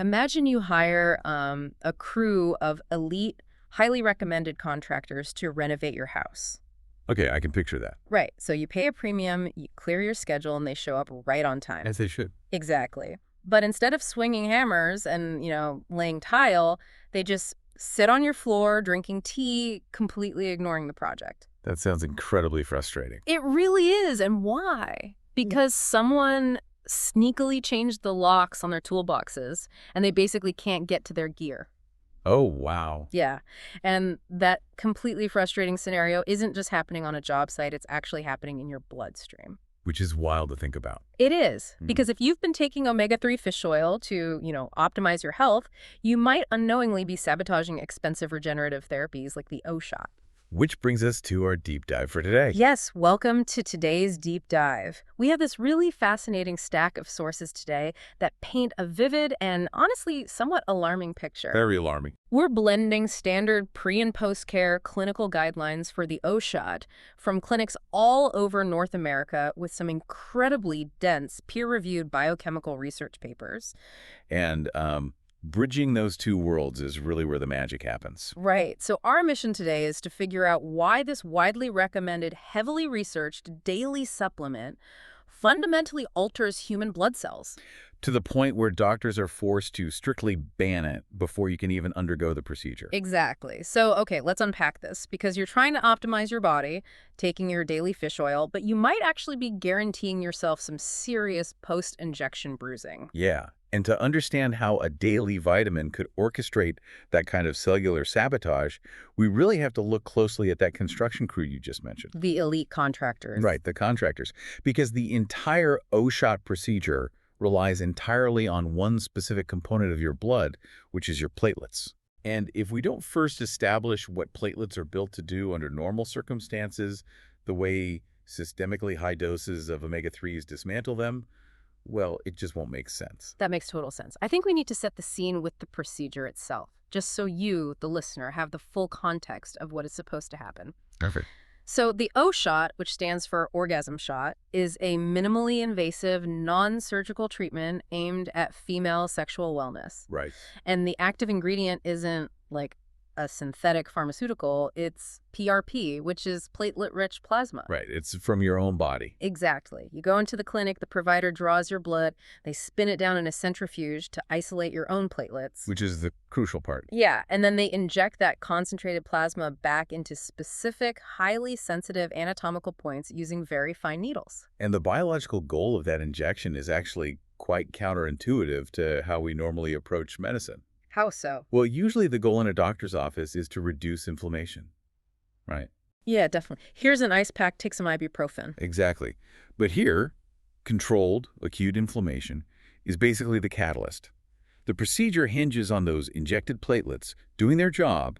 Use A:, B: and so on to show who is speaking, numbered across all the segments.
A: Imagine you hire a crew of elite, highly recommended contractors to renovate your house.
B: Okay, I can picture that.
A: Right. So you pay a premium, you clear your schedule, and they show up right on time.
B: As they should.
A: Exactly. But instead of swinging hammers and, laying tile, they just sit on your floor drinking tea, completely ignoring the project.
B: That sounds incredibly frustrating.
A: It really is. And why? Because someone sneakily changed the locks on their toolboxes and they basically can't get to their gear.
B: Oh, wow.
A: Yeah. And that completely frustrating scenario isn't just happening on a job site, it's actually happening in your bloodstream.
B: Which is wild to think about.
A: It is, because if you've been taking omega-3 fish oil to, optimize your health, you might unknowingly be sabotaging expensive regenerative therapies like the O shot.
B: Which brings us to our deep dive for today.
A: Yes, welcome to today's deep dive. We have this really fascinating stack of sources today that paint a vivid and honestly somewhat alarming picture.
B: Very alarming.
A: We're blending standard pre- and post-care clinical guidelines for the O shot from clinics all over North America with some incredibly dense peer-reviewed biochemical research papers.
B: And bridging those two worlds is really where the magic happens.
A: Right. So our mission today is to figure out why this widely recommended, heavily researched daily supplement fundamentally alters human blood cells.
B: To the point where doctors are forced to strictly ban it before you can even undergo the procedure.
A: Exactly. So, okay, let's unpack this, because you're trying to optimize your body, taking your daily fish oil, but you might actually be guaranteeing yourself some serious post-injection bruising.
B: Yeah. And to understand how a daily vitamin could orchestrate that kind of cellular sabotage, we really have to look closely at that construction crew you just mentioned.
A: The elite contractors.
B: Right, the contractors. Because the entire O-shot procedure relies entirely on one specific component of your blood, which is your platelets. And if we don't first establish what platelets are built to do under normal circumstances, the way systemically high doses of omega-3s dismantle them, well, it just won't make sense.
A: That makes total sense. I think we need to set the scene with the procedure itself, just so you, the listener, have the full context of what is supposed to happen.
B: Perfect.
A: So the O shot, which stands for orgasm shot, is a minimally invasive, non-surgical treatment aimed at female sexual wellness.
B: Right.
A: And the active ingredient isn't like a synthetic pharmaceutical, it's PRP, which is platelet-rich plasma.
B: Right. It's from your own body.
A: Exactly. You go into the clinic, the provider draws your blood, they spin it down in a centrifuge to isolate your own platelets.
B: Which is the crucial part.
A: Yeah, and then they inject that concentrated plasma back into specific, highly sensitive anatomical points using very fine needles.
B: And the biological goal of that injection is actually quite counterintuitive to how we normally approach medicine.
A: How so?
B: Well, usually the goal in a doctor's office is to reduce inflammation, right?
A: Yeah, definitely. Here's an ice pack, take some ibuprofen.
B: Exactly. But here, controlled acute inflammation is basically the catalyst. The procedure hinges on those injected platelets doing their job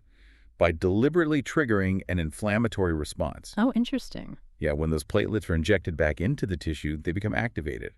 B: by deliberately triggering an inflammatory response.
A: Oh, interesting.
B: Yeah, when those platelets are injected back into the tissue, they become activated.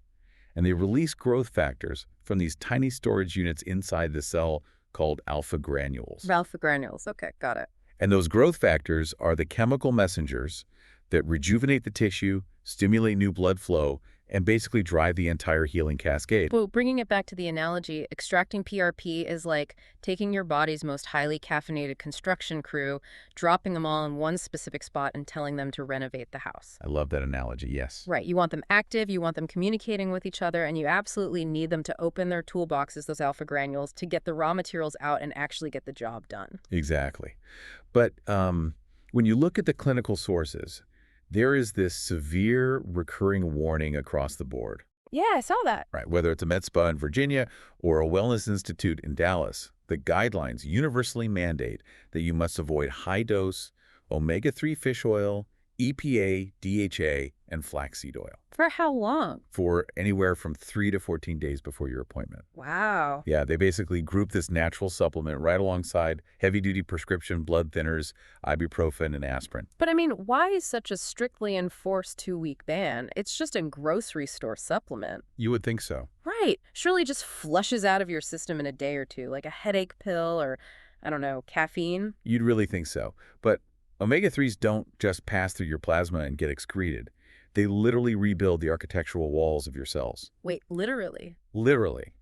B: And they release growth factors from these tiny storage units inside the cell called alpha granules.
A: Alpha granules. Okay, got it.
B: And those growth factors are the chemical messengers that rejuvenate the tissue, stimulate new blood flow, and basically drive the entire healing cascade.
A: Well, bringing it back to the analogy, extracting PRP is like taking your body's most highly caffeinated construction crew, dropping them all in one specific spot and telling them to renovate the house.
B: I love that analogy, yes.
A: Right. You want them active, you want them communicating with each other, and you absolutely need them to open their toolboxes, those alpha granules, to get the raw materials out and actually get the job done.
B: Exactly. But when you look at the clinical sources, there is this severe recurring warning across the board.
A: Yeah, I saw that.
B: Right, whether it's a med spa in Virginia or a wellness institute in Dallas, the guidelines universally mandate that you must avoid high-dose omega-3 fish oil, EPA, DHA, and flaxseed oil
A: For how long?
B: for anywhere from 3 to 14 days before your appointment.
A: Wow.
B: Yeah, they basically group this natural supplement right alongside heavy-duty prescription blood thinners, ibuprofen, and aspirin.
A: But I mean, why is such a strictly enforced 2-week ban? It's just a grocery store supplement.
B: You would think so.
A: Right. Surely just flushes out of your system in a day or two, like a headache pill or, I don't know, caffeine.
B: You'd really think so. But omega-3s don't just pass through your plasma and get excreted. They literally rebuild the architectural walls of your cells.
A: Wait, literally?
B: Literally.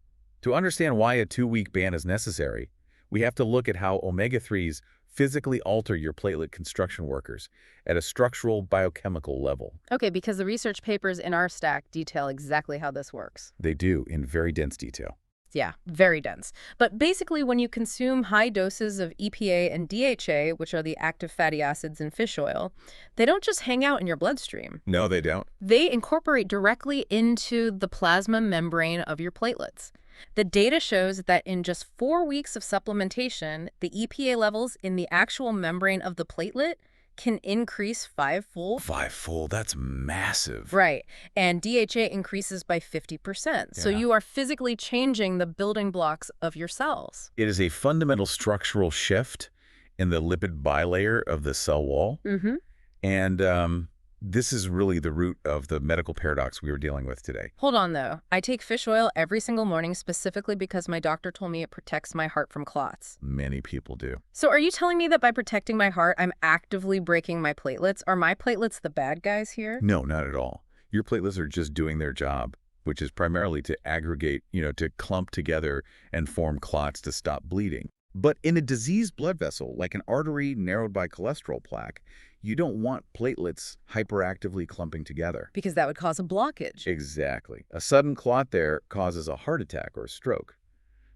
B: To understand why a 2-week ban is necessary, we have to look at how omega-3s physically alter your platelet construction workers at a structural biochemical level.
A: Okay, because the research papers in our stack detail exactly how this works.
B: They do, in very dense detail.
A: Yeah, very dense. But basically, when you consume high doses of EPA and DHA, which are the active fatty acids in fish oil, they don't just hang out in your bloodstream.
B: No, they don't.
A: They incorporate directly into the plasma membrane of your platelets. The data shows that in just 4 weeks of supplementation, the EPA levels in the actual membrane of the platelet can increase 5-fold.
B: 5-fold, that's massive.
A: Right. And DHA increases by 50%. So
B: Yeah.
A: you are physically changing the building blocks of your cells.
B: It is a fundamental structural shift in the lipid bilayer of the cell wall.
A: Mm-hmm.
B: And this is really the root of the medical paradox we were dealing with today.
A: Hold on, though. I take fish oil every single morning specifically because my doctor told me it protects my heart from clots.
B: Many people do.
A: So are you telling me that by protecting my heart, I'm actively breaking my platelets? Are my platelets the bad guys here?
B: No, not at all. Your platelets are just doing their job, which is primarily to aggregate, to clump together and form clots to stop bleeding. But in a diseased blood vessel, like an artery narrowed by cholesterol plaque, you don't want platelets hyperactively clumping together.
A: Because that would cause a blockage.
B: Exactly. A sudden clot there causes a heart attack or a stroke.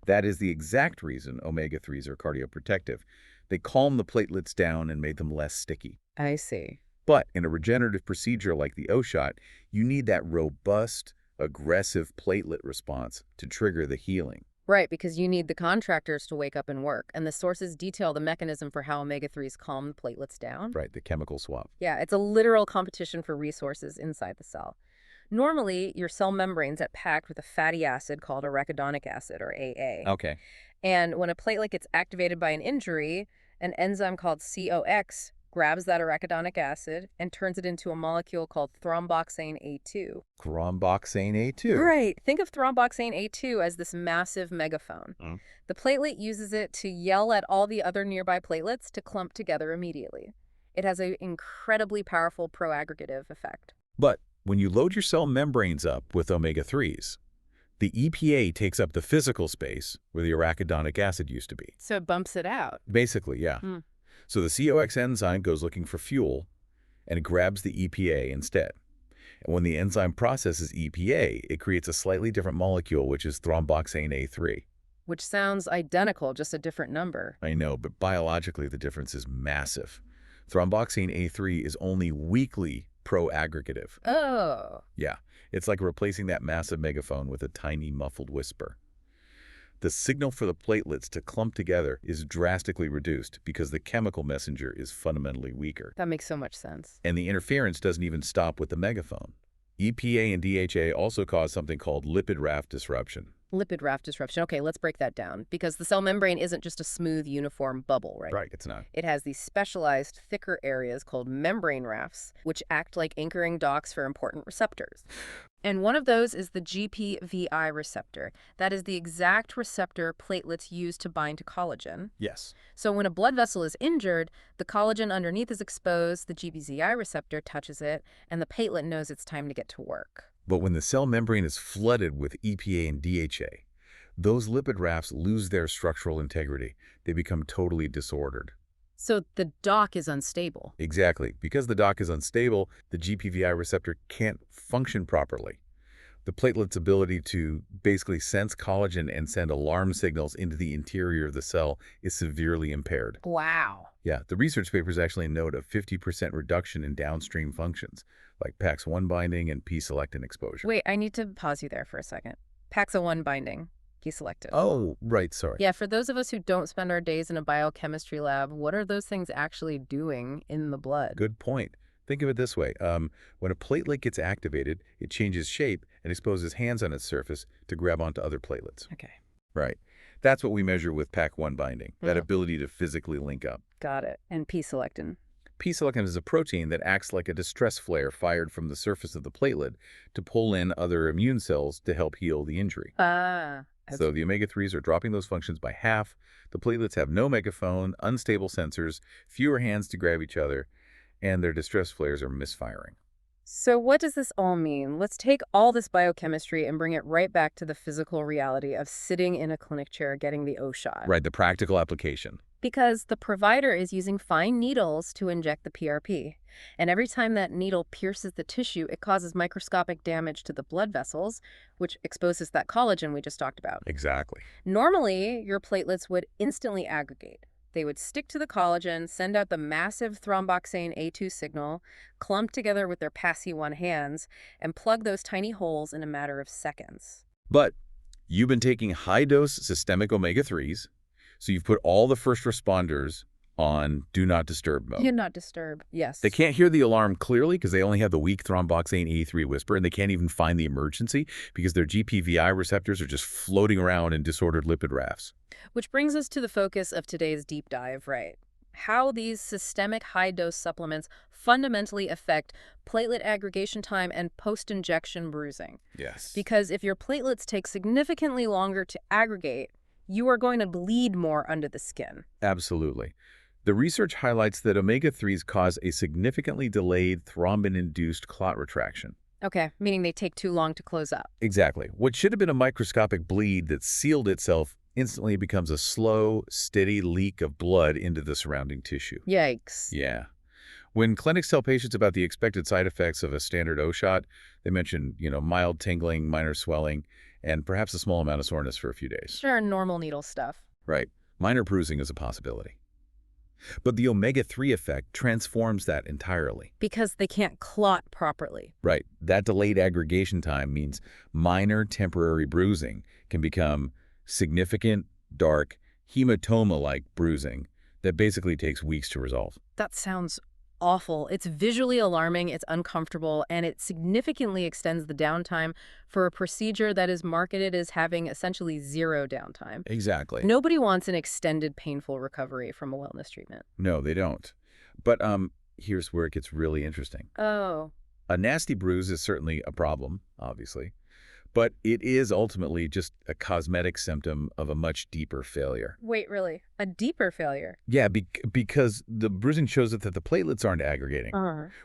B: That is the exact reason omega-3s are cardioprotective. They calm the platelets down and make them less sticky.
A: I see.
B: But in a regenerative procedure like the O-shot, you need that robust, aggressive platelet response to trigger the healing.
A: Right, because you need the contractors to wake up and work, and the sources detail the mechanism for how omega-3s calm the platelets down.
B: Right, the chemical swap.
A: Yeah, it's a literal competition for resources inside the cell. Normally, your cell membranes are packed with a fatty acid called arachidonic acid, or AA.
B: Okay.
A: And when a platelet gets activated by an injury, an enzyme called COX grabs that arachidonic acid and turns it into a molecule called thromboxane A2.
B: Thromboxane A2.
A: Right. Think of thromboxane A2 as this massive megaphone.
B: Mm.
A: The platelet uses it to yell at all the other nearby platelets to clump together immediately. It has an incredibly powerful pro-aggregative effect.
B: But when you load your cell membranes up with omega-3s, the EPA takes up the physical space where the arachidonic acid used to be.
A: So it bumps it out.
B: Basically, yeah.
A: Hmm.
B: So the COX enzyme goes looking for fuel, and it grabs the EPA instead. And when the enzyme processes EPA, it creates a slightly different molecule, which is thromboxane A3.
A: Which sounds identical, just a different number.
B: I know, but biologically the difference is massive. Thromboxane A3 is only weakly pro-aggregative.
A: Oh.
B: Yeah, it's like replacing that massive megaphone with a tiny muffled whisper. The signal for the platelets to clump together is drastically reduced because the chemical messenger is fundamentally weaker.
A: That makes so much sense.
B: And the interference doesn't even stop with the megaphone. EPA and DHA also cause something called lipid raft disruption.
A: Lipid raft disruption. Okay, let's break that down. Because the cell membrane isn't just a smooth, uniform bubble, right?
B: Right, it's not.
A: It has these specialized, thicker areas called membrane rafts, which act like anchoring docks for important receptors. And one of those is the GPVI receptor. That is the exact receptor platelets use to bind to collagen.
B: Yes.
A: So when a blood vessel is injured, the collagen underneath is exposed, the GPVI receptor touches it, and the platelet knows it's time to get to work.
B: But when the cell membrane is flooded with EPA and DHA, those lipid rafts lose their structural integrity. They become totally disordered.
A: So the dock is unstable.
B: Exactly. Because the dock is unstable, the GPVI receptor can't function properly. The platelet's ability to basically sense collagen and send alarm signals into the interior of the cell is severely impaired.
A: Wow.
B: Yeah, the research papers actually note a 50% reduction in downstream functions, like PAX1 binding and P-selectin exposure.
A: Wait, I need to pause you there for a second. Paxa1 binding, P-selectin.
B: Oh, right, sorry.
A: Yeah, for those of us who don't spend our days in a biochemistry lab, what are those things actually doing in the blood?
B: Good point. Think of it this way. When a platelet gets activated, it changes shape and exposes hands on its surface to grab onto other platelets.
A: Okay.
B: Right. That's what we measure with PAC1 binding, that
A: Mhm.
B: ability to physically link up.
A: Got it. And P-selectin.
B: P-selectin is a protein that acts like a distress flare fired from the surface of the platelet to pull in other immune cells to help heal the injury. So the omega-3s are dropping those functions by half. The platelets have no megaphone, unstable sensors, fewer hands to grab each other, and their distress flares are misfiring.
A: So what does this all mean? Let's take all this biochemistry and bring it right back to the physical reality of sitting in a clinic chair getting the O shot.
B: Right, the practical application.
A: Because the provider is using fine needles to inject the PRP. And every time that needle pierces the tissue, it causes microscopic damage to the blood vessels, which exposes that collagen we just talked about.
B: Exactly.
A: Normally, your platelets would instantly aggregate. They would stick to the collagen, send out the massive thromboxane A2 signal, clump together with their PASI-1 hands, and plug those tiny holes in a matter of seconds.
B: But you've been taking high-dose systemic omega-3s, so you've put all the first responders on Do Not Disturb mode.
A: Do not disturb, yes.
B: They can't hear the alarm clearly because they only have the weak thromboxane A3 whisper, and they can't even find the emergency because their GPVI receptors are just floating around in disordered lipid rafts.
A: Which brings us to the focus of today's deep dive, right? How these systemic high-dose supplements fundamentally affect platelet aggregation time and post-injection bruising.
B: Yes.
A: Because if your platelets take significantly longer to aggregate, you are going to bleed more under the skin.
B: Absolutely. The research highlights that omega-3s cause a significantly delayed thrombin-induced clot retraction.
A: Okay, meaning they take too long to close up.
B: Exactly. What should have been a microscopic bleed that sealed itself instantly becomes a slow, steady leak of blood into the surrounding tissue.
A: Yikes.
B: Yeah. When clinics tell patients about the expected side effects of a standard O shot, they mention, mild tingling, minor swelling, and perhaps a small amount of soreness for a few days.
A: Sure, normal needle stuff.
B: Right. Minor bruising is a possibility. But the omega-3 effect transforms that entirely.
A: Because they can't clot properly.
B: Right. That delayed aggregation time means minor temporary bruising can become significant, dark, hematoma-like bruising that basically takes weeks to resolve.
A: That sounds awful. It's visually alarming, it's uncomfortable, and it significantly extends the downtime for a procedure that is marketed as having essentially zero downtime.
B: Exactly.
A: Nobody wants an extended painful recovery from a wellness treatment.
B: No, they don't. But here's where it gets really interesting.
A: Oh.
B: A nasty bruise is certainly a problem, obviously, but it is ultimately just a cosmetic symptom of a much deeper failure.
A: Wait, really? A deeper failure?
B: Yeah, because the bruising shows that the platelets aren't aggregating.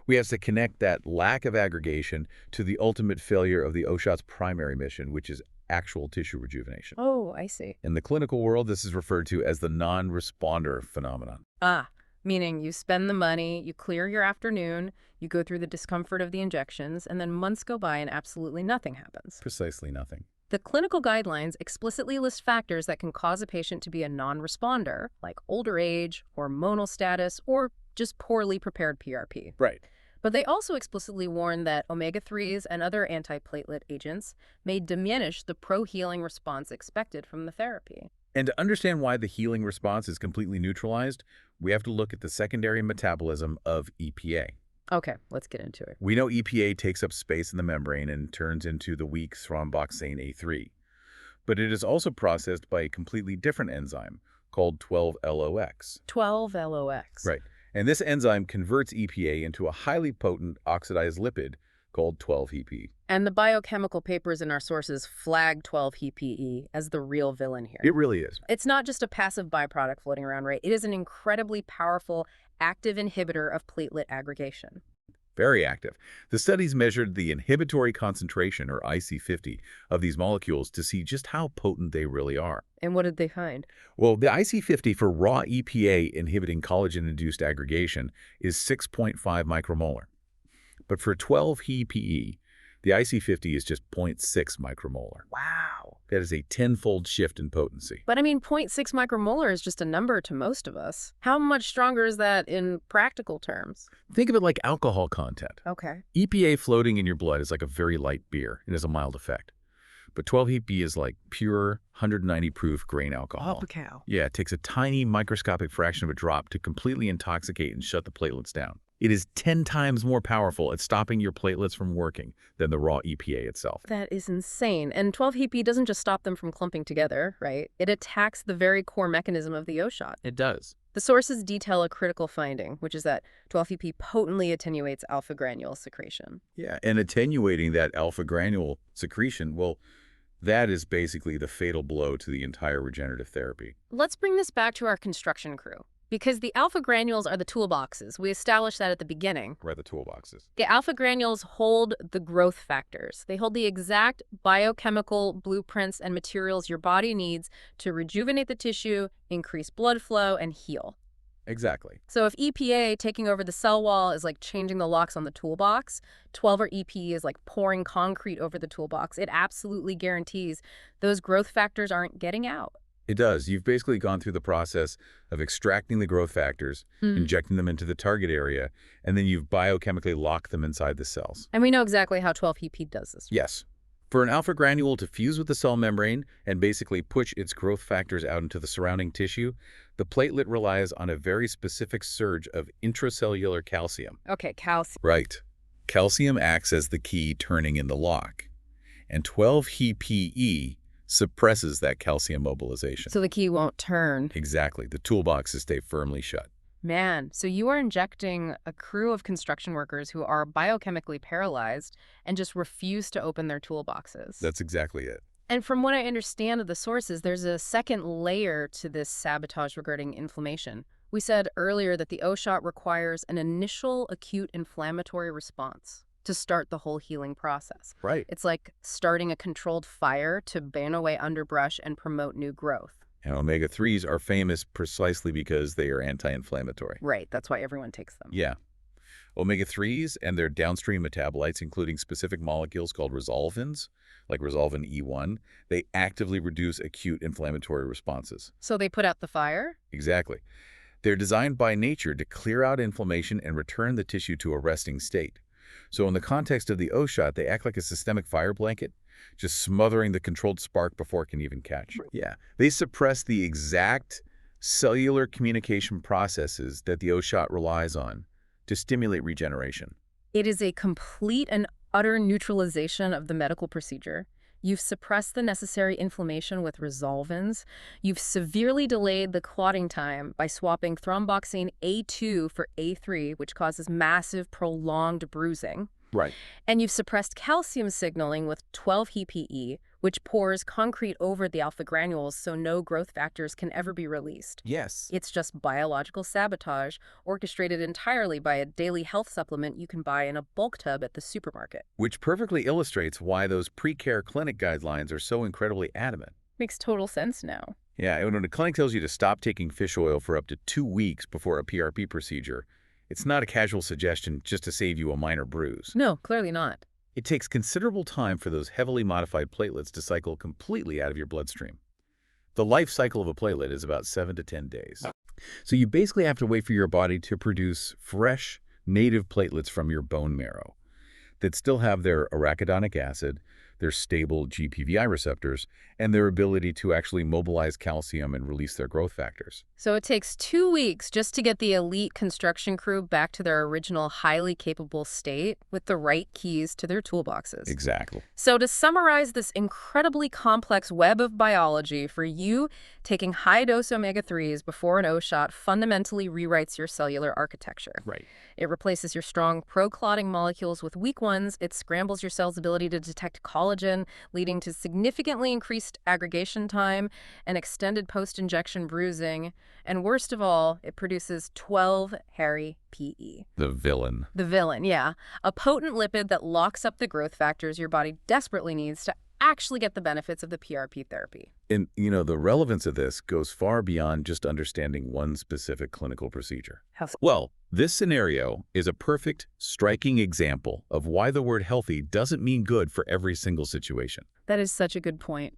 B: We have to connect that lack of aggregation to the ultimate failure of the O-shot's primary mission, which is actual tissue rejuvenation.
A: Oh, I see.
B: In the clinical world, this is referred to as the non-responder phenomenon.
A: Meaning you spend the money, you clear your afternoon, you go through the discomfort of the injections, and then months go by and absolutely nothing happens.
B: Precisely nothing.
A: The clinical guidelines explicitly list factors that can cause a patient to be a non-responder, like older age, hormonal status, or just poorly prepared PRP.
B: Right.
A: But they also explicitly warn that omega-3s and other antiplatelet agents may diminish the pro-healing response expected from the therapy.
B: And to understand why the healing response is completely neutralized, we have to look at the secondary metabolism of EPA.
A: Okay, let's get into it.
B: We know EPA takes up space in the membrane and turns into the weak thromboxane A3. But it is also processed by a completely different enzyme called 12-LOX.
A: 12-LOX.
B: Right. And this enzyme converts EPA into a highly potent oxidized lipid called 12-HEP.
A: And the biochemical papers in our sources flag 12-HEPE as the real villain here.
B: It really is.
A: It's not just a passive byproduct floating around, right? It is an incredibly powerful active inhibitor of platelet aggregation.
B: Very active. The studies measured the inhibitory concentration, or IC50, of these molecules to see just how potent they really are.
A: And what did they find?
B: Well, the IC50 for raw EPA inhibiting collagen-induced aggregation is 6.5 micromolar. But for 12-HEPE, the IC50 is just 0.6 micromolar.
A: Wow.
B: That is a tenfold shift in potency.
A: But I mean, 0.6 micromolar is just a number to most of us. How much stronger is that in practical terms?
B: Think of it like alcohol content.
A: Okay.
B: EPA floating in your blood is like a very light beer. It has a mild effect. But 12-HEP is like pure 190 proof grain alcohol.
A: Oh, cow.
B: Yeah, it takes a tiny microscopic fraction of a drop to completely intoxicate and shut the platelets down. It is 10 times more powerful at stopping your platelets from working than the raw EPA itself.
A: That is insane. And 12-HEP doesn't just stop them from clumping together, right? It attacks the very core mechanism of the O-shot.
B: It does.
A: The sources detail a critical finding, which is that 12-HEP potently attenuates alpha granule secretion.
B: Yeah, and attenuating that alpha granule secretion, well, that is basically the fatal blow to the entire regenerative therapy.
A: Let's bring this back to our construction crew. Because the alpha granules are the toolboxes. We established that at the beginning.
B: Right, the toolboxes.
A: The alpha granules hold the growth factors. They hold the exact biochemical blueprints and materials your body needs to rejuvenate the tissue, increase blood flow, and heal.
B: Exactly.
A: So if EPA taking over the cell wall is like changing the locks on the toolbox, 12 or EPE is like pouring concrete over the toolbox. It absolutely guarantees those growth factors aren't getting out.
B: It does. You've basically gone through the process of extracting the growth factors, injecting them into the target area, and then you've biochemically locked them inside the cells.
A: And we know exactly how 12-EP does this.
B: Yes. For an alpha granule to fuse with the cell membrane and basically push its growth factors out into the surrounding tissue, the platelet relies on a very specific surge of intracellular calcium.
A: Okay, calcium.
B: Right. Calcium acts as the key turning in the lock, and 12-HEPE suppresses that calcium mobilization.
A: So the key won't turn.
B: Exactly. The toolboxes stay firmly shut.
A: Man, so you are injecting a crew of construction workers who are biochemically paralyzed and just refuse to open their toolboxes.
B: That's exactly it.
A: And from what I understand of the sources, there's a second layer to this sabotage regarding inflammation. We said earlier that the O-shot requires an initial acute inflammatory response to start the whole healing process.
B: Right.
A: It's like starting a controlled fire to ban away underbrush and promote new growth.
B: And omega-3s are famous precisely because they are anti-inflammatory.
A: Right, that's why everyone takes them.
B: Yeah. Omega-3s and their downstream metabolites, including specific molecules called resolvins, like resolvin E1, they actively reduce acute inflammatory responses.
A: So they put out the fire?
B: Exactly. They're designed by nature to clear out inflammation and return the tissue to a resting state. So in the context of the O-shot, they act like a systemic fire blanket, just smothering the controlled spark before it can even catch. Yeah. They suppress the exact cellular communication processes that the O-shot relies on to stimulate regeneration.
A: It is a complete and utter neutralization of the medical procedure. You've suppressed the necessary inflammation with resolvins. You've severely delayed the clotting time by swapping thromboxane A2 for A3, which causes massive, prolonged bruising.
B: Right.
A: And you've suppressed calcium signaling with 12-HEPE, which pours concrete over the alpha granules so no growth factors can ever be released.
B: Yes.
A: It's just biological sabotage orchestrated entirely by a daily health supplement you can buy in a bulk tub at the supermarket.
B: Which perfectly illustrates why those pre-care clinic guidelines are so incredibly adamant.
A: Makes total sense now.
B: Yeah, when a clinic tells you to stop taking fish oil for up to 2 weeks before a PRP procedure, it's not a casual suggestion just to save you a minor bruise.
A: No, clearly not.
B: It takes considerable time for those heavily modified platelets to cycle completely out of your bloodstream. The life cycle of a platelet is about 7 to 10 days. So you basically have to wait for your body to produce fresh, native platelets from your bone marrow that still have their arachidonic acid, their stable GPVI receptors, and their ability to actually mobilize calcium and release their growth factors.
A: So it takes 2 weeks just to get the elite construction crew back to their original highly capable state with the right keys to their toolboxes.
B: Exactly.
A: So to summarize this incredibly complex web of biology, for you, taking high-dose omega-3s before an O-shot fundamentally rewrites your cellular architecture.
B: Right.
A: It replaces your strong pro-clotting molecules with weak ones. It scrambles your cell's ability to detect collagen, leading to significantly increased aggregation time and extended post-injection bruising. And worst of all, it produces 12-HEPE.
B: The villain.
A: The villain, yeah. A potent lipid that locks up the growth factors your body desperately needs to actually get the benefits of the PRP therapy.
B: And, the relevance of this goes far beyond just understanding one specific clinical procedure. Well, this scenario is a perfect, striking example of why the word healthy doesn't mean good for every single situation.
A: That is such a good point.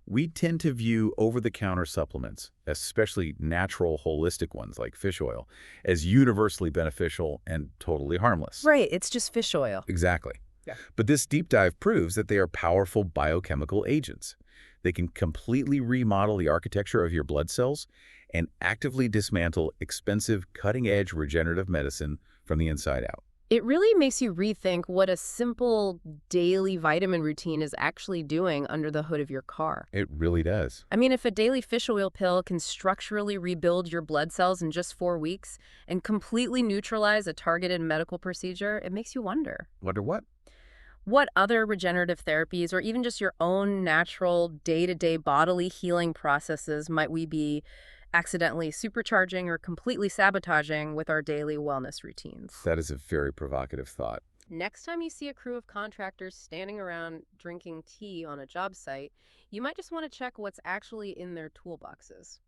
B: We tend to view over-the-counter supplements, especially natural, holistic ones like fish oil, as universally beneficial and totally harmless.
A: Right, it's just fish oil.
B: Exactly.
A: Yeah.
B: But this deep dive proves that they are powerful biochemical agents. They can completely remodel the architecture of your blood cells and actively dismantle expensive, cutting-edge regenerative medicine from the inside out.
A: It really makes you rethink what a simple daily vitamin routine is actually doing under the hood of your car.
B: It really does.
A: I mean, if a daily fish oil pill can structurally rebuild your blood cells in just 4 weeks and completely neutralize a targeted medical procedure, it makes you wonder.
B: Wonder what?
A: What other regenerative therapies or even just your own natural day-to-day bodily healing processes might we be accidentally supercharging or completely sabotaging with our daily wellness routines.
B: That is a very provocative thought.
A: Next time you see a crew of contractors standing around drinking tea on a job site, you might just want to check what's actually in their toolboxes.